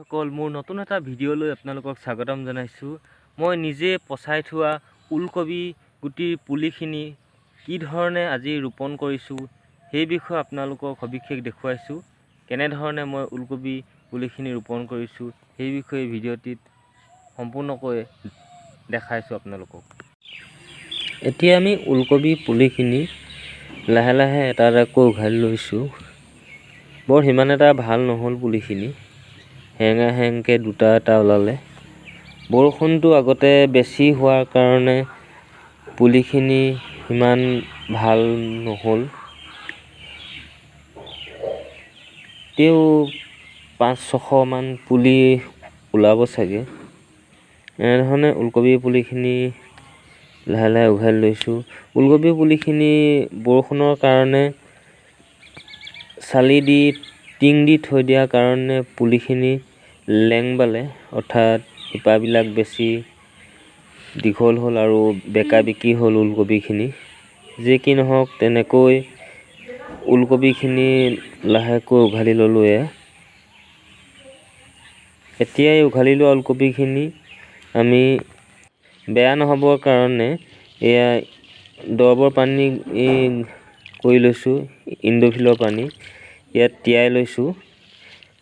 সকল মোৰ নতুন এটা ভিডিঅ'লৈ আপোনালোকক স্বাগতম জনাইছোঁ। মই নিজে পচাই থোৱা ওলকবি গুটিৰ পুলিখিনি কি ধৰণে আজি ৰোপণ কৰিছোঁ সেই বিষয়ে আপোনালোকক সবিশেষ দেখুৱাইছোঁ। কেনেধৰণে মই ওলকবি পুলিখিনি ৰোপণ কৰিছোঁ সেই বিষয়ে ভিডিঅ'টিত সম্পূৰ্ণকৈ দেখাইছোঁ আপোনালোকক। এতিয়া আমি ওলকবি পুলিখিনি লাহে লাহে এটা এটাকৈ উঘালি লৈছোঁ। বৰ সিমান এটা ভাল নহ'ল পুলিখিনি, হেঙা হেংকৈ দুটা এটা ওলালে। বৰষুণটো আগতে বেছি হোৱাৰ কাৰণে পুলিখিনি সিমান ভাল নহ'ল। তেও 500-600 মান পুলি ওলাব চাগে। এনেধৰণে ওলকবি পুলিখিনি লাহে লাহে উঘালি লৈছোঁ। ওলকবি পুলিখিনি বৰষুণৰ কাৰণে চালি দি টিং দি থৈ দিয়াৰ কাৰণে পুলিখিনি লেংবালে, অৰ্থাৎ শিপাবিলাক বেছি দীঘল হ'ল আৰু বেকা বিকি হ'ল ওলকবিখিনি। যি কি নহওক তেনেকৈ ওলকবিখিনি লাহেকৈ উঘালি ল'লোঁ। এতিয়াই উঘালি লোৱা ওলকবিখিনি আমি বেয়া নহ'বৰ কাৰণে এয়া দৰবৰ পানী কৰি লৈছোঁ, ইণ্ডোফিলৰ পানী ইয়াত তিয়াই লৈছোঁ।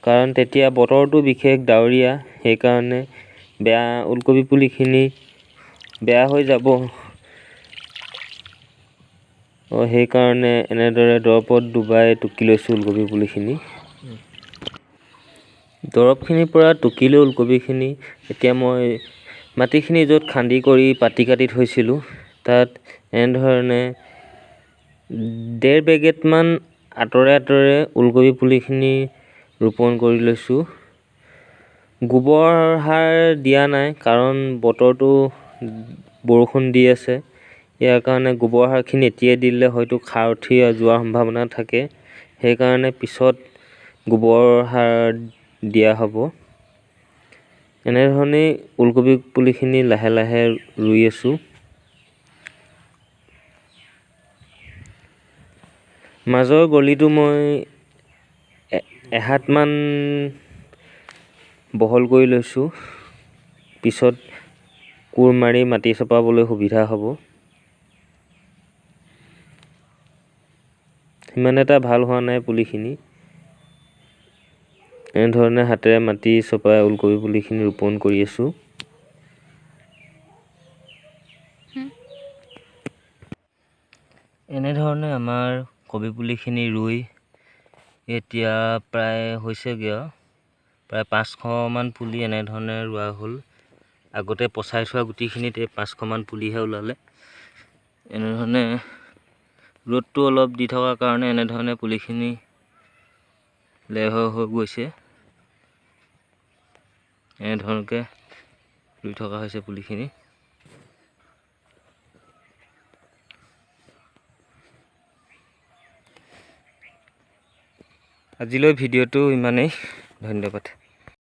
কাৰণ তেতিয়া বতৰটো বিশেষ ডাৱৰীয়া, সেইকাৰণে ওলকবি পুলিখিনি বেয়া হৈ যাব। সেইকাৰণে এনেদৰে দৰবত ডুবাই টুকি লৈছোঁ ওলকবি পুলিখিনি। দৰবখিনিৰ পৰা টুকি লৈ ওলকবিখিনি এতিয়া মই মাটিখিনি য'ত খান্দি কৰি পাতি কাটি থৈছিলোঁ তাত এনেধৰণে 1.5 বেগেটমান আঁতৰে আঁতৰে ওলকবি পুলিখিনি ৰোপণ কৰি লৈছোঁ। গোবৰ সাৰ দিয়া নাই কাৰণ বতৰটো বৰষুণ দি আছে। ইয়াৰ কাৰণে গোবৰ সাৰখিনি এতিয়াই দিলে হয়তো খাৰ উঠি যোৱাৰ সম্ভাৱনা থাকে। সেইকাৰণে পিছত গোবৰ সাৰ দিয়া হ'ব। এনেধৰণেই ওলকবি পুলিখিনি লাহে লাহে ৰুই আছোঁ। মাজৰ গলিটো মই 1 হাতমান বহল কৰি লৈছোঁ। পিছত কোৰ মাৰি মাটি চপাবলৈ সুবিধা হ'ব। সিমান এটা ভাল হোৱা নাই পুলিখিনি। এনেধৰণে হাতেৰে মাটি চপাই ওলকবি পুলিখিনি ৰোপণ কৰি আছোঁ। এনেধৰণে আমাৰ কবি পুলিখিনি ৰুই এতিয়া প্ৰায় হৈছেগৈ আৰু প্ৰায় 500 মান পুলি এনেধৰণে ৰোৱা হ'ল। আগতে পচাই থোৱা গুটিখিনিতে 500 মান পুলিহে ওলালে। এনেধৰণে ৰ'দটো অলপ দি থকাৰ কাৰণে এনেধৰণে পুলিখিনি লেহৰ হৈ গৈছে। এনেধৰণকৈ ৰুই থকা হৈছে পুলিখিনি। আজিলৈ ভিডিঅ'টো ইমানেই। ধন্যবাদ।